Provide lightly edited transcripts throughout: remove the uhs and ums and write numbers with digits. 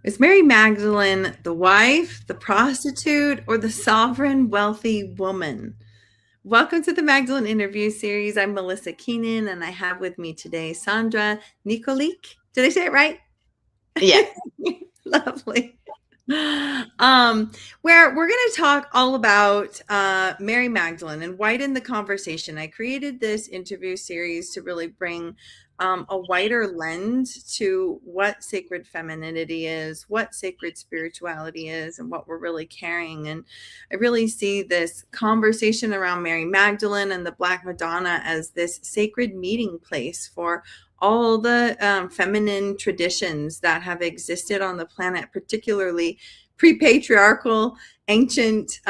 Is Mary Magdalene the wife, the prostitute, or the sovereign wealthy woman? Welcome to the Magdalene Interview Series. I'm Melissa Keenan, and I have with me today Sandra Nikolic. Did I say it right? Yes. Lovely. Where we're going to talk all about Mary Magdalene and widen the conversation. I created this interview series to really bring a wider lens to what sacred femininity is, what sacred spirituality is, and what we're really carrying. And I really see this conversation around Mary Magdalene and the Black Madonna as this sacred meeting place for all the feminine traditions that have existed on the planet, particularly pre-patriarchal, ancient,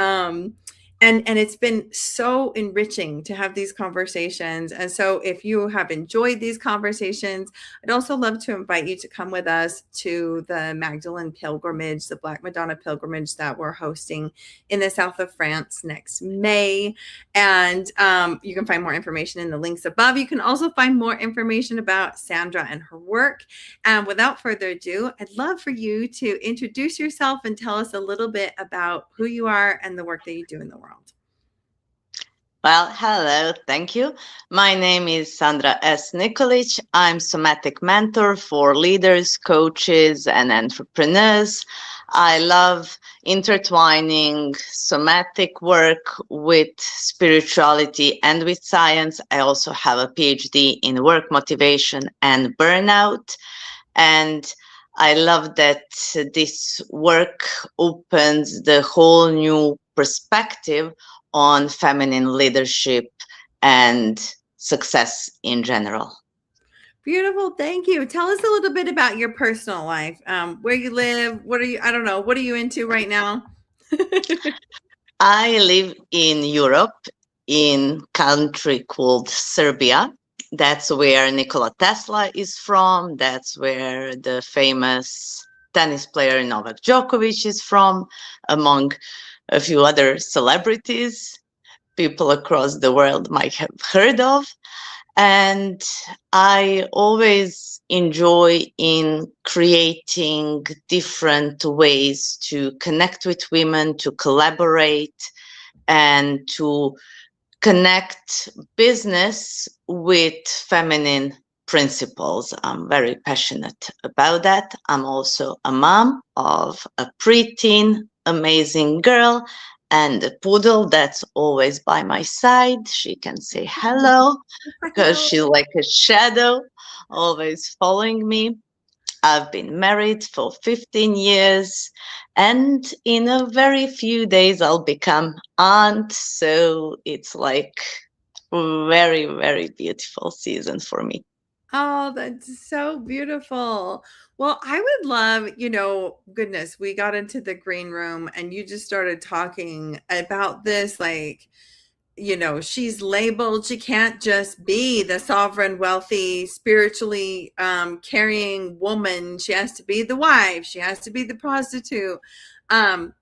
and it's been so enriching to have these conversations. And so if you have enjoyed these conversations, I'd also love to invite you to come with us to the Magdalene pilgrimage, the Black Madonna pilgrimage that we're hosting in the south of France next May. And you can find more information in the links above. You can also find more information about Sandra and her work. And without further ado, I'd love for you to introduce yourself and tell us a little bit about who you are and the work that you do in the world. Well, hello. Thank you. My name is Sandra S. Nikolic. I'm somatic mentor for leaders, coaches, and entrepreneurs. I love intertwining somatic work with spirituality and with science. I also have a PhD in work motivation and burnout. And I love that this work opens the whole new perspective on feminine leadership and success in general. Beautiful. Thank you. Tell us a little bit about your personal life, where you live. What are you, I don't know, what are you into right now? I live in Europe, in country called Serbia. That's where Nikola Tesla is from. That's where the famous tennis player Novak Djokovic is from, among a few other celebrities people across the world might have heard of. And I always enjoy in creating different ways to connect with women, to collaborate, and to connect business with feminine principles. I'm very passionate about that. I'm also a mom of a preteen, amazing girl, and a poodle that's always by my side. She can say hello because she's like a shadow, always following me. I've been married for 15 years, and in a very few days, I'll become aunt. So it's like very, very beautiful season for me. Oh, that's so beautiful. Well, I would love, goodness, we got into the green room and you just started talking about this, like, she's labeled, she can't just be the sovereign, wealthy, spiritually carrying woman. She has to be the wife, she has to be the prostitute. Um,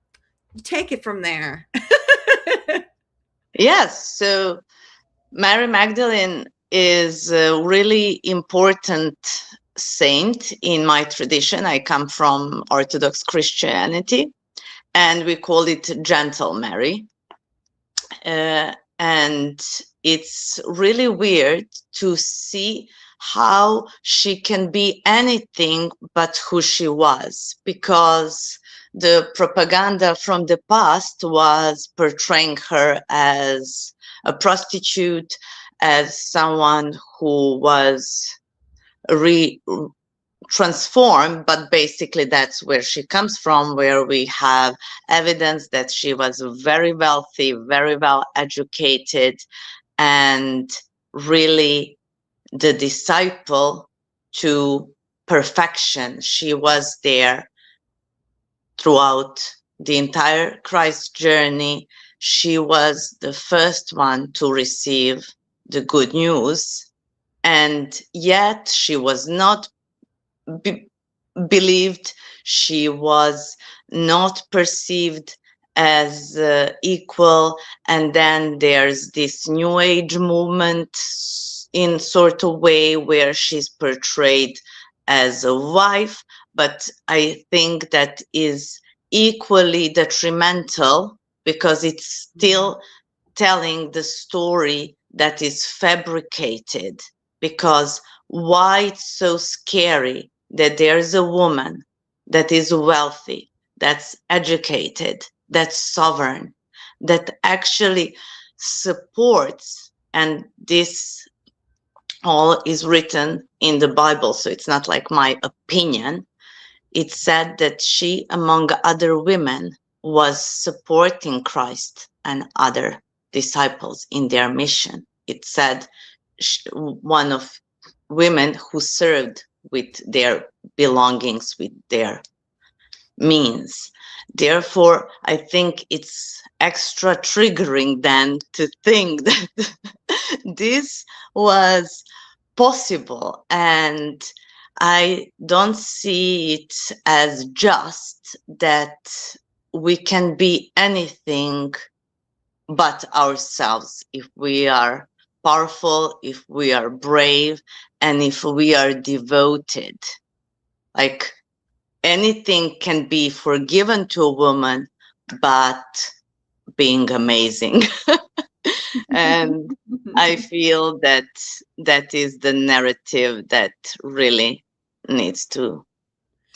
Take it from there. Yes. So Mary Magdalene is a really important saint in my tradition. I come from Orthodox Christianity, and we call it Gentle Mary. And it's really weird to see how she can be anything but who she was, because the propaganda from the past was portraying her as a prostitute, as someone who was transformed, but basically that's where she comes from, where we have evidence that she was very wealthy, very well educated, and really the disciple to perfection. She was there throughout the entire Christ journey. She was the first one to receive the good news, and yet she was not believed. She was not perceived as equal. And then there's this new age movement in sort of way where she's portrayed as a wife, but I think that is equally detrimental because it's still telling the story that is fabricated. Because why it's so scary that there's a woman that is wealthy, that's educated, that's sovereign, that actually supports, and this all is written in the Bible, so it's not like my opinion. It said that she, among other women, was supporting Christ and other disciples in their mission. It said one of women who served with their belongings, with their means. Therefore, I think it's extra triggering then to think that this was possible, and I don't see it as just that we can be anything but ourselves if we are powerful, if we are brave, and if we are devoted. Like, anything can be forgiven to a woman, but being amazing. And I feel that that is the narrative that really needs to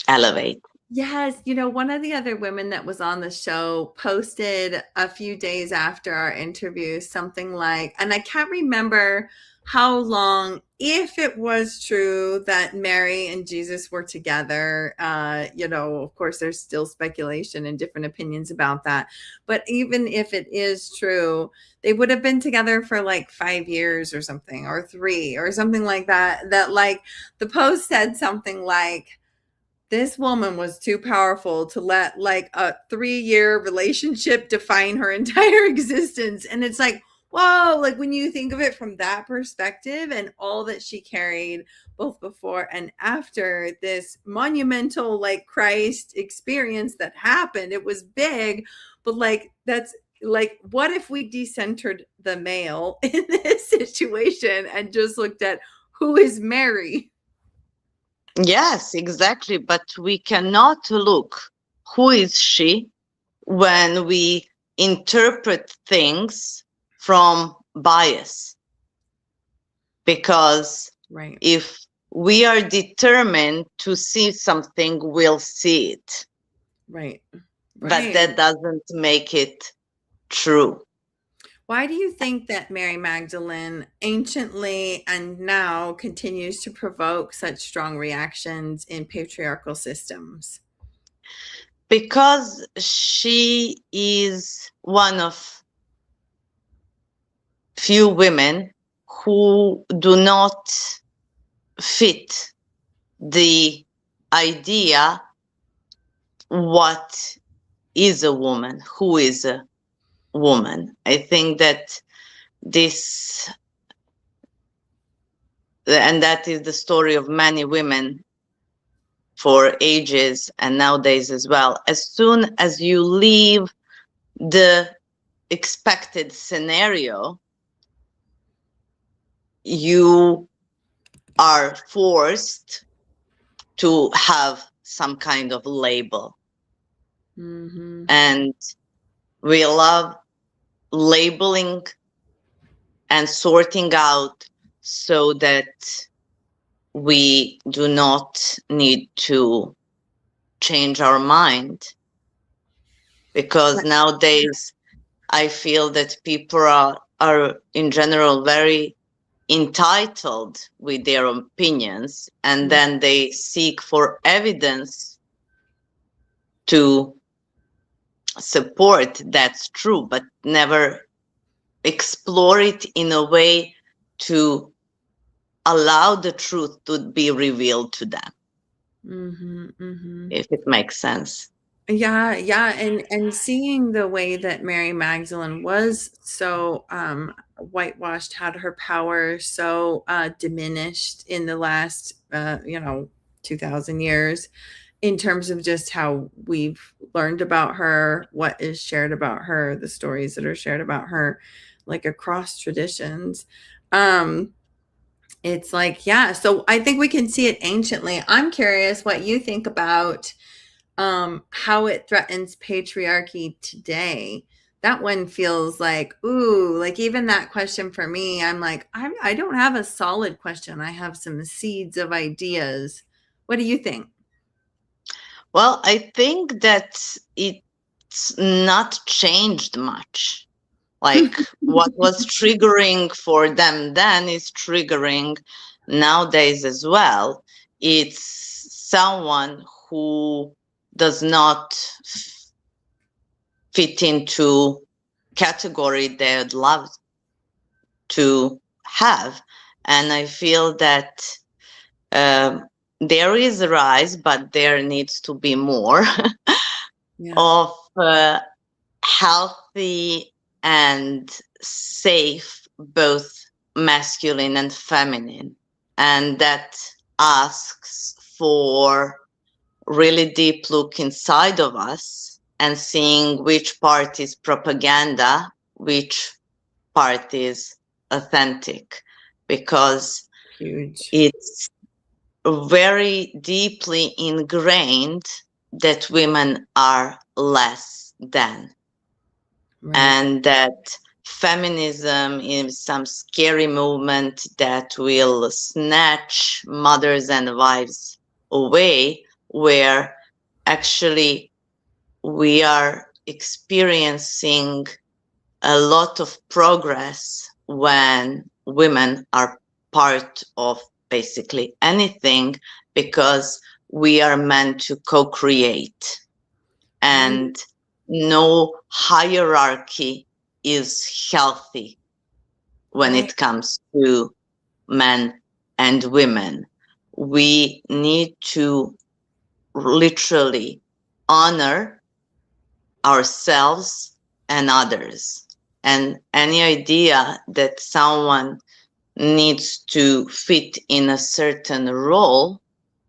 elevate. Yes, one of the other women that was on the show posted a few days after our interview something like, and I can't remember how long, if it was true that Mary and Jesus were together. Of course, there's still speculation and different opinions about that. But even if it is true, they would have been together for like 5 years or something, or 3 or something like that. That, like, the post said something like, this woman was too powerful to let like a 3-year relationship define her entire existence. And it's like, whoa, like when you think of it from that perspective and all that she carried both before and after this monumental like Christ experience that happened, it was big, but like that's like, what if we decentered the male in this situation and just looked at who is Mary? Yes, exactly. But we cannot look who is she when we interpret things from bias. Because Right. if we are determined to see something, we'll see it. Right. But that doesn't make it true. Why do you think that Mary Magdalene anciently and now continues to provoke such strong reactions in patriarchal systems? Because she is one of few women who do not fit the idea what is a woman, who is a woman. I think that this, and that is the story of many women for ages and nowadays as well. As soon as you leave the expected scenario, you are forced to have some kind of label. Mm-hmm. And we love labeling and sorting out so that we do not need to change our mind. Because nowadays I feel that people are in general very entitled with their opinions, and then they seek for evidence to support that's true, but never explore it in a way to allow the truth to be revealed to them. Mm-hmm. Mm-hmm. If it makes sense. Yeah, yeah, and seeing the way that Mary Magdalene was so whitewashed, had her power so diminished in the last 2000 years, in terms of just how we've learned about her, what is shared about her, the stories that are shared about her, like across traditions. It's like, yeah. So I think we can see it anciently. I'm curious what you think about how it threatens patriarchy today. That one feels like, ooh, like even that question for me, I'm like, I don't have a solid question. I have some seeds of ideas. What do you think? Well, I think that it's not changed much. Like what was triggering for them then is triggering nowadays as well. It's someone who does not fit into category they'd love to have. And I feel that there is a rise, but there needs to be more Yeah. of healthy and safe, both masculine and feminine. And that asks for really deep look inside of us and seeing which part is propaganda, which part is authentic, because Huge. it's very deeply ingrained that women are less than, Right. and that feminism is some scary movement that will snatch mothers and wives away, where actually we are experiencing a lot of progress when women are part of basically anything, because we are meant to co-create, Right. and no hierarchy is healthy when Right. it comes to men and women. We need to literally honor ourselves and others. And any idea that someone needs to fit in a certain role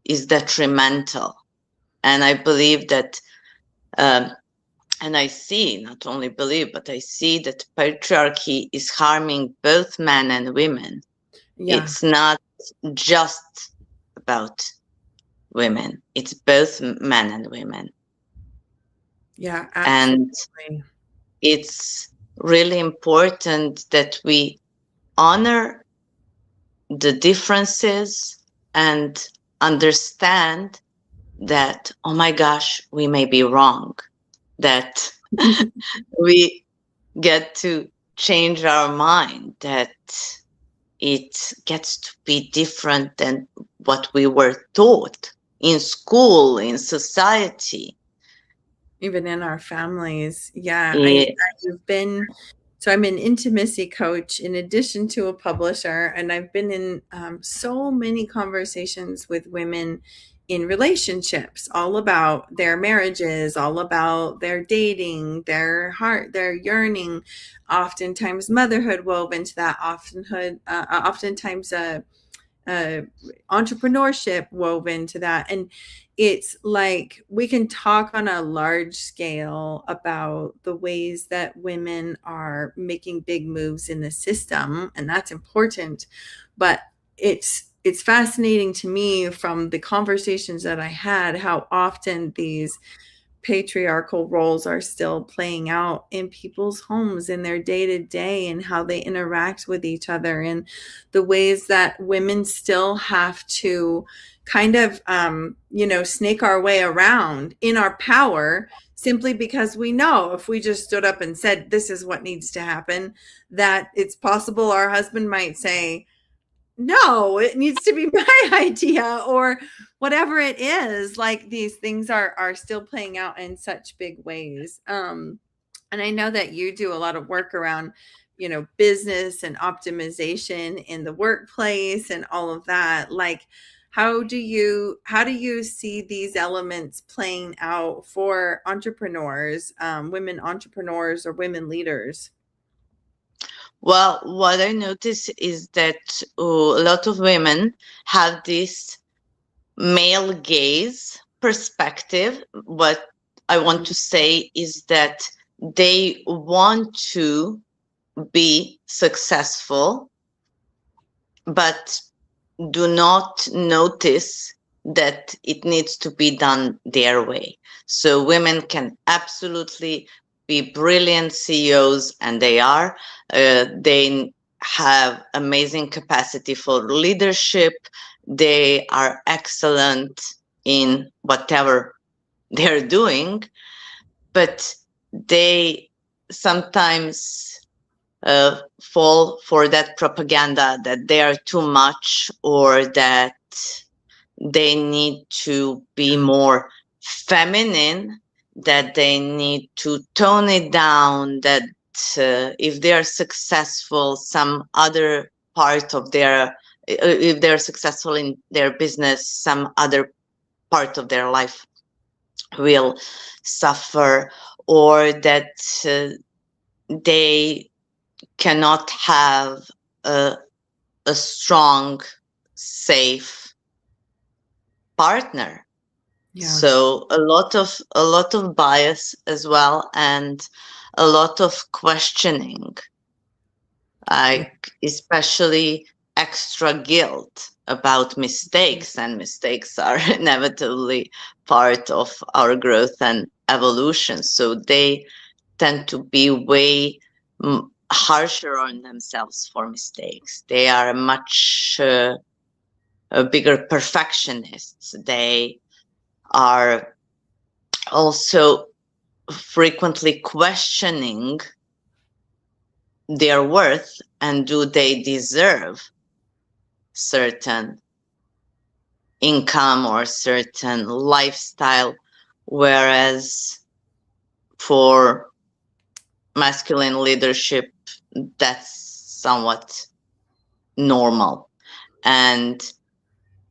is detrimental. And I believe that, and I see, not only believe, but I see that patriarchy is harming both men and women. Yeah. It's not just about women, it's both men and women. Yeah, And absolutely. it's really important that we honor the differences and understand that, oh my gosh, we may be wrong, that we get to change our mind, that it gets to be different than what we were taught in school, in society. Even in our families. Yeah, Yeah. I've been so I'm an intimacy coach in addition to a publisher, and I've been in so many conversations with women in relationships, all about their marriages, all about their dating, their heart, their yearning, oftentimes motherhood wove into that, oftentimes uh, entrepreneurship woven to that. And it's like we can talk on a large scale about the ways that women are making big moves in the system, and that's important. But it's fascinating to me from the conversations that I had how often these patriarchal roles are still playing out in people's homes in their day to day and how they interact with each other and the ways that women still have to kind of snake our way around in our power simply because we know if we just stood up and said this is what needs to happen, that it's possible our husband might say no, it needs to be my idea or whatever it is. Like these things are still playing out in such big ways. And I know that you do a lot of work around, business and optimization in the workplace and all of that. Like how do you see these elements playing out for entrepreneurs, women entrepreneurs or women leaders? Well, what I notice is that a lot of women have this male gaze perspective. What I want to say is that they want to be successful, but do not notice that it needs to be done their way. So women can absolutely be brilliant CEOs, and they are. They have amazing capacity for leadership. They are excellent in whatever they're doing, but they sometimes fall for that propaganda that they are too much, or that they need to be more feminine, that they need to tone it down, that if they are successful, some other part of their, if they're successful in their business, some other part of their life will suffer, or that they cannot have a strong, safe partner. Yeah. So a lot of bias as well, and a lot of questioning, like especially extra guilt about mistakes, and mistakes are inevitably part of our growth and evolution. So they tend to be way harsher on themselves for mistakes. They are much bigger perfectionists. They are also frequently questioning their worth, and do they deserve certain income or certain lifestyle, whereas for masculine leadership, that's somewhat normal. And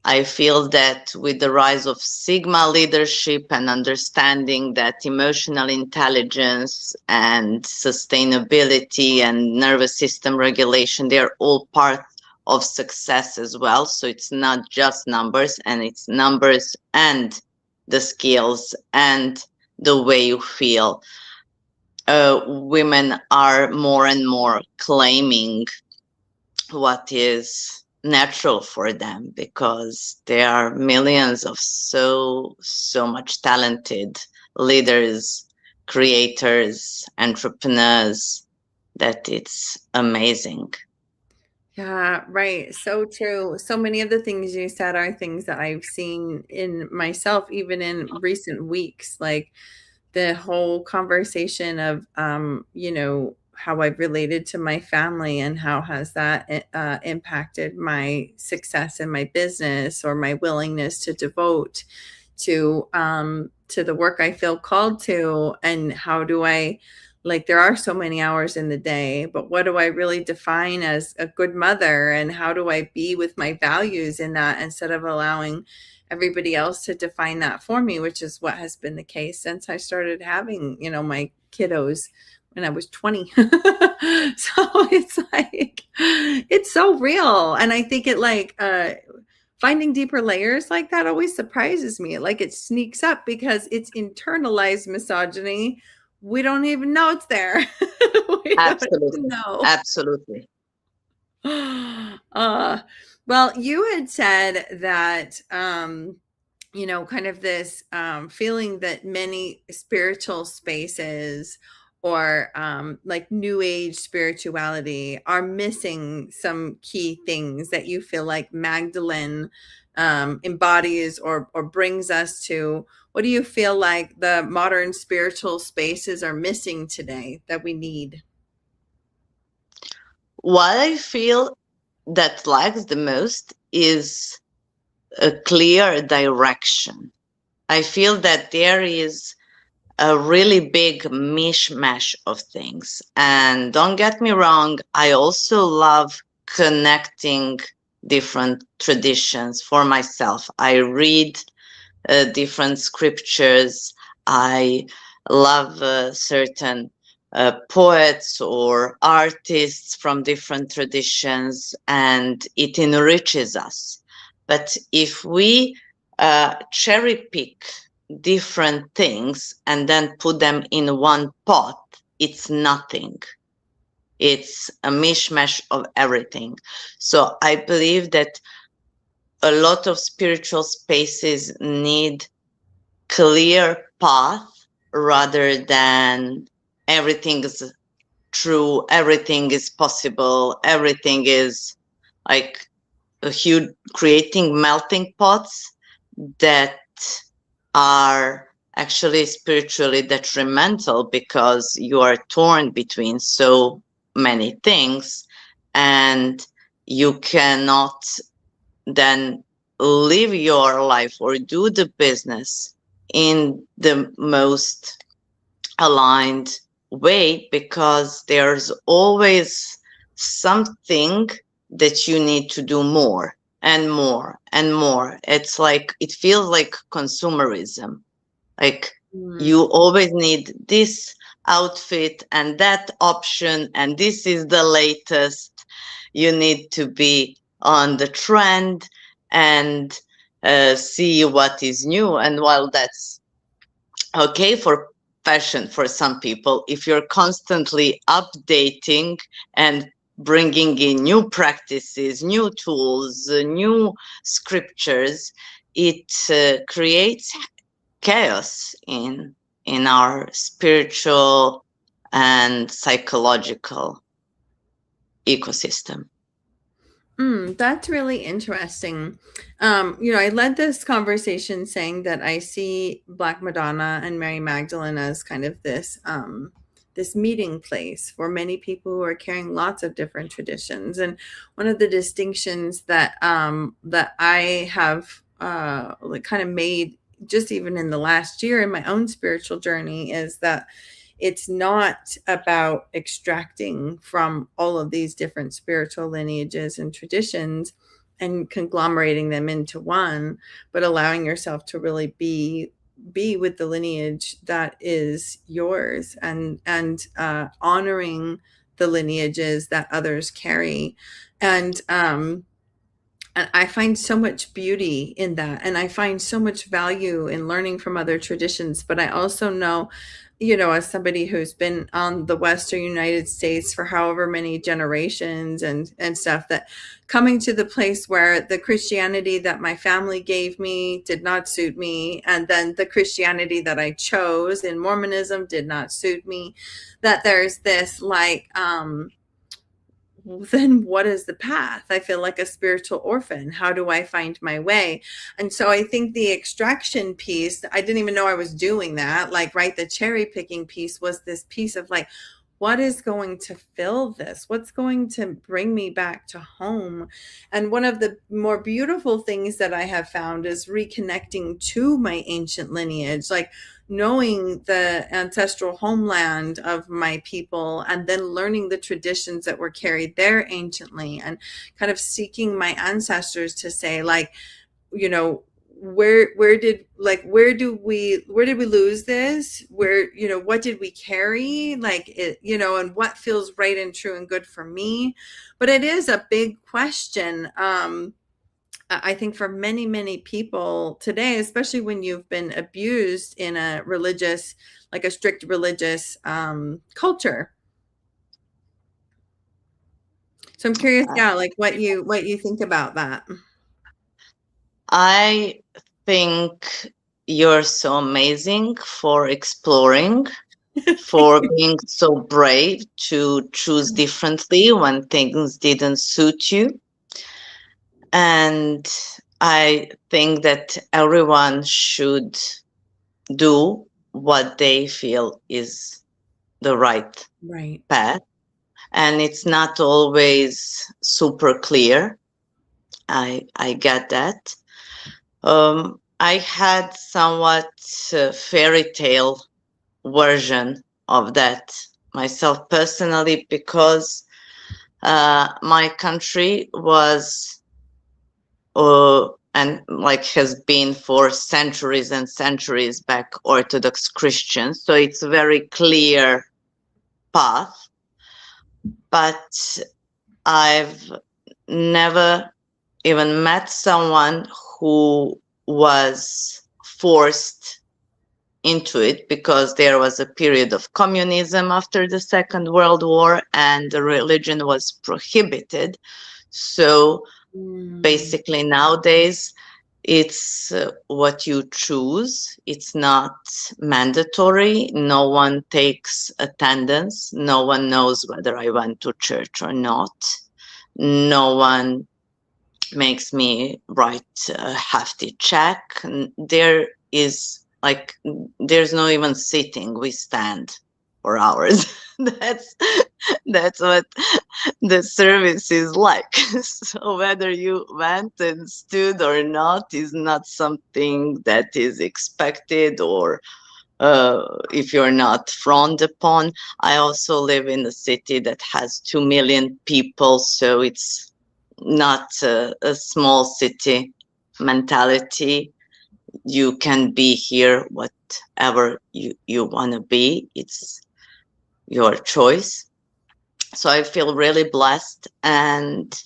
I feel that with the rise of Sigma leadership and understanding that emotional intelligence and sustainability and nervous system regulation, they're all part of success as well. So it's not just numbers, and it's numbers and the skills and the way you feel. Women are more and more claiming what is natural for them, because there are millions of so much talented leaders, creators, entrepreneurs, that it's amazing. Yeah, right. So true. So many of the things you said are things that I've seen in myself, even in recent weeks. Like the whole conversation of, how I've related to my family and how has that impacted my success in my business, or my willingness to devote to the work I feel called to. And how do I, like, there are so many hours in the day, but what do I really define as a good mother, and how do I be with my values in that, instead of allowing everybody else to define that for me, which is what has been the case since I started having, my kiddos when I was 20. So it's like, it's so real. And I think it finding deeper layers like that always surprises me. Like it sneaks up because it's internalized misogyny. We don't even know it's there. We don't even Absolutely. know. Absolutely. Well, you had said that, kind of this feeling that many spiritual spaces, or like new age spirituality, are missing some key things that you feel like Magdalene embodies, or brings us to. What do you feel like the modern spiritual spaces are missing today that we need? What I feel that lacks the most is a clear direction. I feel that there is a really big mishmash of things. And don't get me wrong, I also love connecting different traditions for myself. I read different scriptures. I love certain poets or artists from different traditions, and it enriches us. But if we cherry pick different things and then put them in one pot, it's nothing. It's a mishmash of everything. So I believe that a lot of spiritual spaces need clear path rather than everything is true, everything is possible, everything is like a huge creating melting pots that are actually spiritually detrimental because you are torn between so many things and you cannot then live your life or do the business in the most aligned way because there's always something that you need to do more and more and more. It's like it feels like consumerism. Like you always need this outfit and that option, and this is the latest. You need to be on the trend and see what is new. And while that's okay for fashion for some people, if you're constantly updating and bringing in new practices, new tools, new scriptures, it creates chaos in our spiritual and psychological ecosystem. That's really interesting. I led this conversation saying that I see Black Madonna and Mary Magdalene as kind of this meeting place for many people who are carrying lots of different traditions. And one of the distinctions that I have kind of made just even in the last year in my own spiritual journey is that it's not about extracting from all of these different spiritual lineages and traditions and conglomerating them into one, but allowing yourself to really be with the lineage that is yours and honoring the lineages that others carry. And I find so much beauty in that. And I find so much value in learning from other traditions. But I also know, as somebody who's been on the Western United States for however many generations and stuff, that coming to the place where the Christianity that my family gave me did not suit me. And then the Christianity that I chose in Mormonism did not suit me. That there's this then what is the path? I feel like a spiritual orphan. How do I find my way? And so I think the extraction piece, I didn't even know I was doing that. Like, right, the cherry picking piece was this piece of like, what is going to fill this? What's going to bring me back to home? And one of the more beautiful things that I have found is reconnecting to my ancient lineage, like knowing the ancestral homeland of my people and then learning the traditions that were carried there anciently and kind of seeking my ancestors to say, like, where did we lose this, what did we carry, like it, and what feels right and true and good for me. But it is a big question. I think for many, many people today, especially when you've been abused in a religious, like a strict religious culture. So I'm curious, like what you think about that. I think you're so amazing for exploring, for being so brave to choose differently when things didn't suit you. And I think that everyone should do what they feel is the right path. And it's not always super clear. I get that. I had somewhat fairy tale version of that myself personally because my country was and like has been for centuries and centuries back Orthodox Christian, so it's a very clear path. But I've never even met someone who was forced into it because there was a period of communism after the Second World War and the religion was prohibited. So Mm. Basically, nowadays, it's what you choose. It's not mandatory. No one takes attendance. No one knows whether I went to church or not. No one makes me write a hefty check. There is like, there's no even sitting. We stand for hours. that's that's what the service is like. So whether you went and stood or not is not something that is expected, or if you're not frowned upon. I also live in a city that has 2 million people, so it's not a small city mentality. You can be here whatever you want to be. It's your choice. So I feel really blessed, and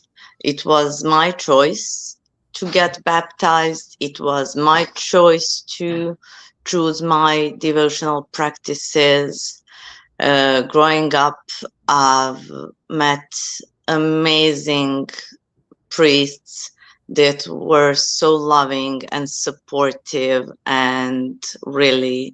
it was my choice to get baptized. It was my choice to choose my devotional practices. Growing up, I've met amazing priests that were so loving and supportive and really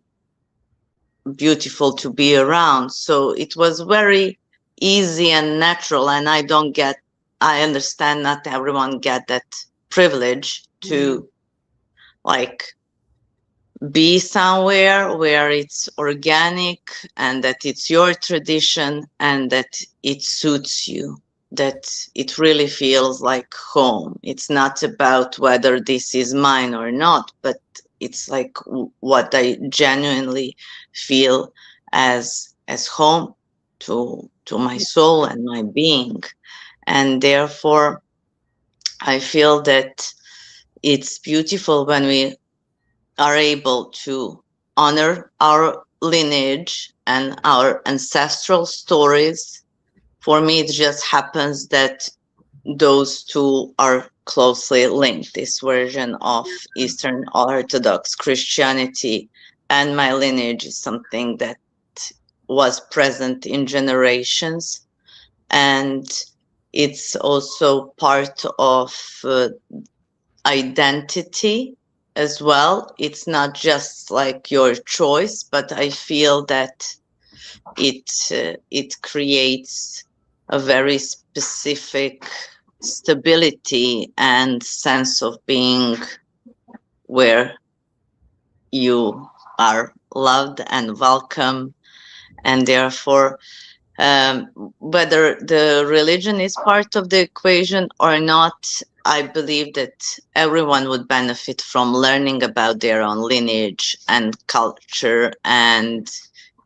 beautiful to be around. So it was very easy and natural. And I understand not everyone get that privilege to like be somewhere where it's organic and that it's your tradition and that it suits you, that it really feels like home. It's not about whether this is mine or not, but it's like what I genuinely feel as home to my soul and my being. And therefore I feel that it's beautiful when we are able to honor our lineage and our ancestral stories. For me, it just happens that those two are closely linked. This version of Eastern Orthodox Christianity and my lineage is something that was present in generations. And it's also part of identity as well. It's not just like your choice, but I feel that it creates a very specific stability and sense of being where you are loved and welcome. And therefore, whether the religion is part of the equation or not, I believe that everyone would benefit from learning about their own lineage and culture and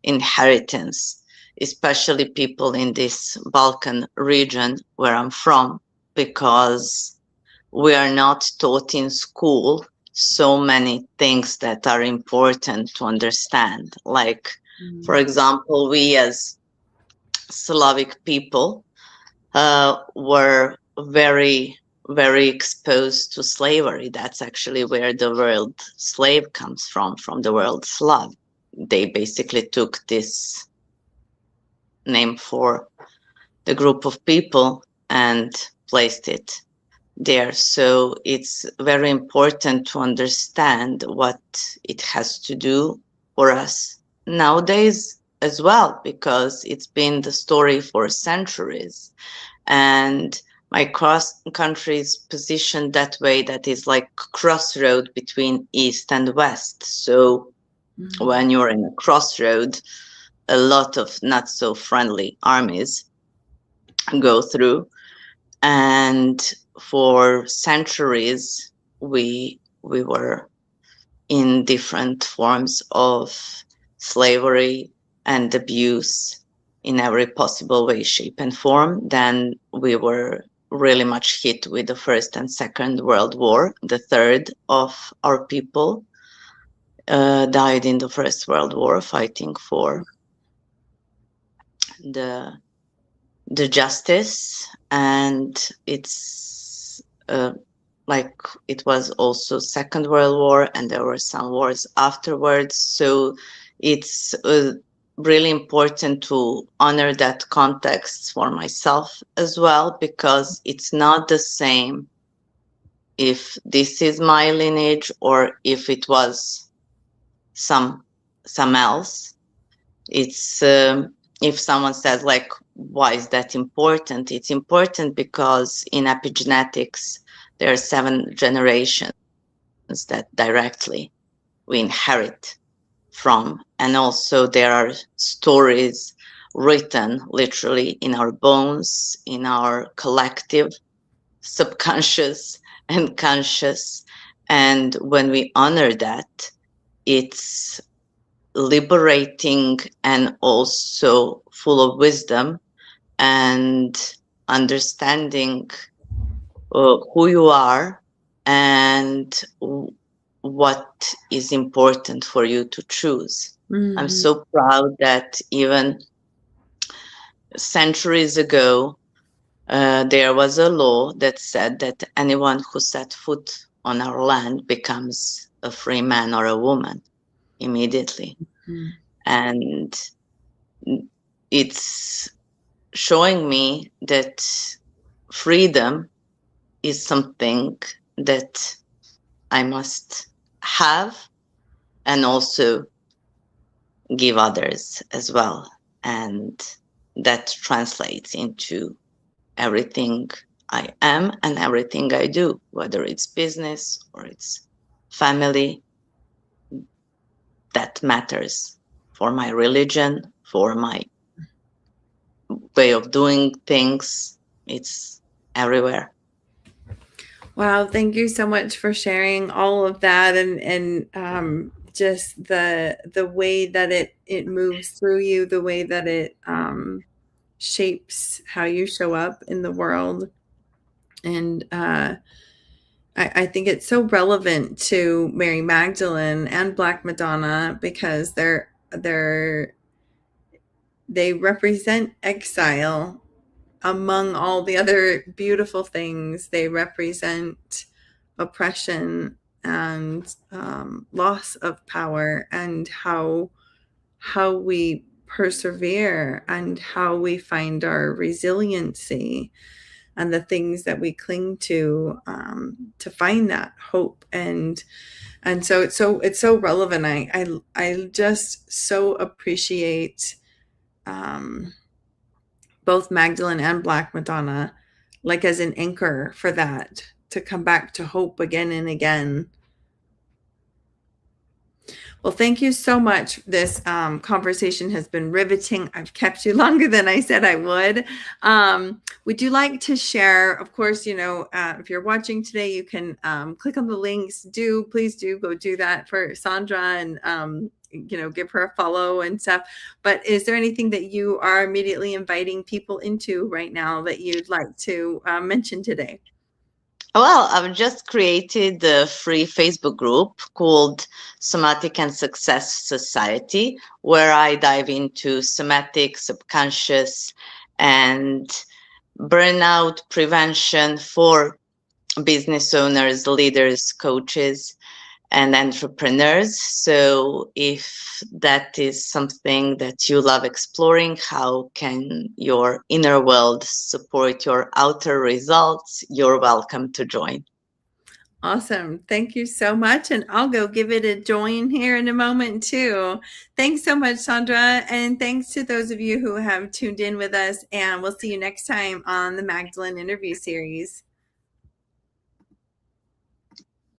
inheritance, especially people in this Balkan region where I'm from, because we are not taught in school so many things that are important to understand. Like, for example, we as Slavic people were very, very exposed to slavery. That's actually where the word slave comes from the word Slav. They basically took this name for the group of people and placed it there. So it's very important to understand what it has to do for us nowadays as well, because it's been the story for centuries. And my cross country is positioned that way, that is like crossroad between east and west. So when you're in a crossroad, a lot of not so friendly armies go through, and for centuries we were in different forms of slavery and abuse in every possible way, shape, and form. Then we were really much hit with the First and Second World War. The third of our people died in the First World War fighting for the justice. And it's like it was also Second World War, and there were some wars afterwards. So it's really important to honor that context for myself as well, because it's not the same if this is my lineage or if it was some else. It's if someone says like, why is that important? It's important because in epigenetics there are 7 generations that directly we inherit from, and also there are stories written literally in our bones, in our collective subconscious and conscious. And when we honor that, it's liberating and also full of wisdom and understanding who you are and what is important for you to choose. Mm-hmm. I'm so proud that even centuries ago, there was a law that said that anyone who set foot on our land becomes a free man or a woman immediately. Mm-hmm. And it's showing me that freedom is something that I must have and also give others as well. And that translates into everything I am and everything I do, whether it's business or it's family. That matters for my religion, for my way of doing things. It's everywhere. Wow, thank you so much for sharing all of that, and just the way that it moves through you, the way that it shapes how you show up in the world. And I think it's so relevant to Mary Magdalene and Black Madonna because they represent exile among all the other beautiful things. They represent oppression and loss of power, and how we persevere and how we find our resiliency and the things that we cling to find that hope. And so it's so relevant. I just so appreciate both Magdalene and Black Madonna, like as an anchor for that, to come back to hope again and again. Well, thank you so much. This conversation has been riveting. I've kept you longer than I said I would. Would you like to share, of course, if you're watching today, you can click on the links. Please do go do that for Sandra, and give her a follow and stuff. But is there anything that you are immediately inviting people into right now that you'd like to mention today? Well, I've just created a free Facebook group called Somatic and Success Society, where I dive into somatic, subconscious, and burnout prevention for business owners, leaders, coaches, and entrepreneurs. So if that is something that you love exploring, how can your inner world support your outer results, you're welcome to join. Awesome. Thank you so much. And I'll go give it a join here in a moment too. Thanks so much, Sandra. And thanks to those of you who have tuned in with us. And we'll see you next time on the Magdalene Interview Series.